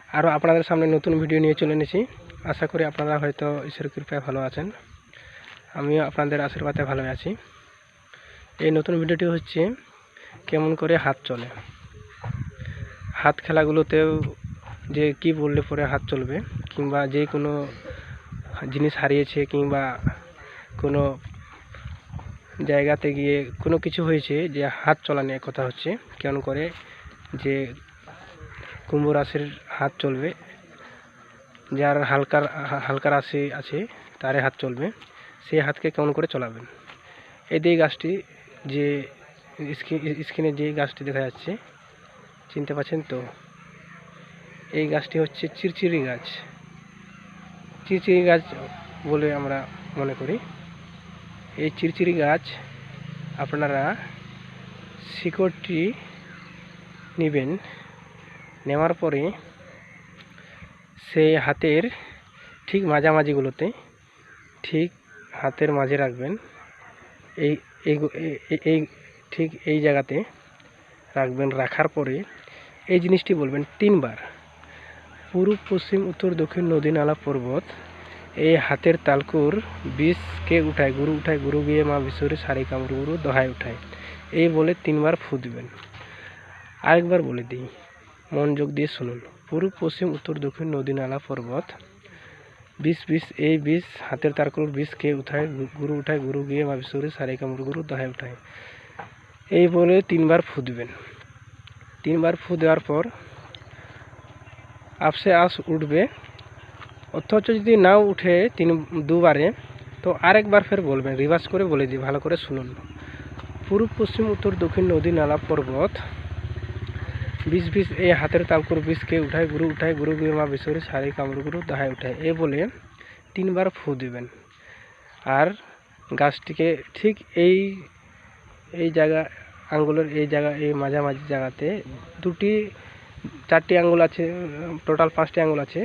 আরও আপনাদের সামনে নতুন ভিডিও নিয়ে চলে এসেছি। আশা করি আপনারা হয়তো ঈশ্বরের কৃপায় ভালো আছেন, আমিও আপনাদের আশীর্বাদে ভালো আছি। এই নতুন ভিডিওটি হচ্ছে কেমন করে হাত চলে। হাত খেলাগুলোতেও যে কি বললে পরে হাত চলবে, কিংবা যে কোনো জিনিস হারিয়েছে কিংবা কোনো জায়গাতে গিয়ে কোনো কিছু হয়েছে যে হাত চলা নিয়ে কথা হচ্ছে। কেমন করে যে কুম্ভ রাশির হাত চলবে, যার হালকা রাশি আছে তারে হাত চলবে, সেই হাতকে কেমন করে চলাবেন। এই দিয়ে গাছটি যে স্ক্রিনে যে গাছটি দেখা যাচ্ছে, চিনতে পারছেন তো? এই গাছটি হচ্ছে চিরচিরি গাছ। চিরচিরি গাছ বলে আমরা মনে করি। এই চিরচিরি গাছ আপনারা শিকড়টি নেবেন, নেওয়ার পরে সেই হাতের ঠিক মাঝামাঝিগুলোতে, ঠিক হাতের মাঝে রাখবেন। এই ঠিক এই জায়গাতে রাখবেন। রাখার পরে এই জিনিসটি বলবেন 3 বার, পূর্ব পশ্চিম উত্তর দক্ষিণ নদী নালা পর্বত এই হাতের তালকুর বিষকে উঠায় গুরু গিয়ে মা বিশ্বরী শাড়ি কামড় গুরু দহায় উঠায়। এই বলে 3 বার ফু দিবেন। আরেকবার বলে দিই, মনোযোগ দিয়ে শুনুন। পূর্ব পশ্চিম উত্তর দক্ষিণ নদী নালা পর্বত বিষ এই বিষ হাতের তালকুর বিষকে উঠায় গুরু গিয়ে মা বিশ্বরী শাড়ি কামড় গুরু দহায় উঠায়। এই বলে 3 বার ফু দিবেন। 3 বার ফু দেওয়ার পর আপসে আস উঠবে। অথচ যদি নাও উঠে 2বারে, তো আরেকবার ফের বলবেন, রিভার্স করে বলে দিই, ভালো করে শুনুন। পূর্ব পশ্চিম উত্তর দক্ষিণ নদী নালা পর্বত বিষ এই হাতের তালকুর বিষকে উঠায় গুরু গিয়ে মা বিশ্বরী শাড়ি কামড় গুরু দহায় উঠায়। এই বলে 3 বার ফু দিবেন। আর গাছটিকে ঠিক এই জায়গা আঙ্গুলের এই জায়গা, এই মাঝামাঝি জায়গাতে 4টি আঙ্গুল আছে, টোটাল 5টি আঙ্গুল আছে।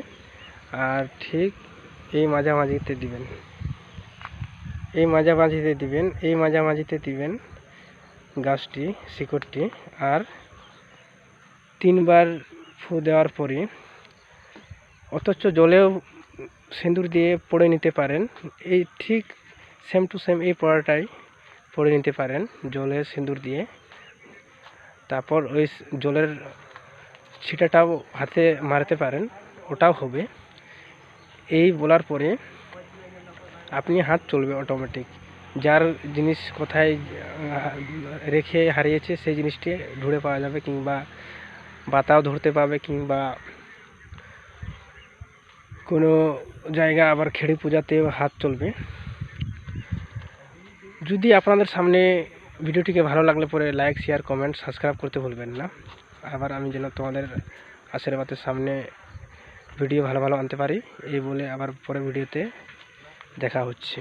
আর ঠিক এই মাঝামাঝিতে দিবেন, এই মাঝামাঝিতে দিবেন গাছটি, শিকড়টি। আর 3 বার ফু দেওয়ার পরে, অথচ জলেও সিঁদুর দিয়ে পড়ে নিতে পারেন। এই ঠিক সেম টু সেম এই পড়াটাই পড়ে নিতে পারেন জলে সিঁদুর দিয়ে। তারপর ওই জলের ছিটাটাও হাতে মারতে পারেন, ওটাও হবে। এই বলার পরে আপনি হাত চলবে অটোমেটিক। যার জিনিস কোথায় রেখে হারিয়েছে সেই জিনিসটি ধরে পাওয়া যাবে, কিংবা বাতাও ধরতে পাবে, কিংবা কোনো জায়গা আবার খেড়ি পূজাতেও হাত চলবে। যদি আপনাদের সামনে ভিডিওটিকে ভালো লাগলে পরে লাইক, শেয়ার, কমেন্ট, সাবস্ক্রাইব করতে ভুলবেন না। আবার আমি যেন তোমাদের আশীর্বাদের সামনে ভিডিও ভালো আনতে পারি। এই বলে আবার পরে ভিডিওতে দেখা হচ্ছে।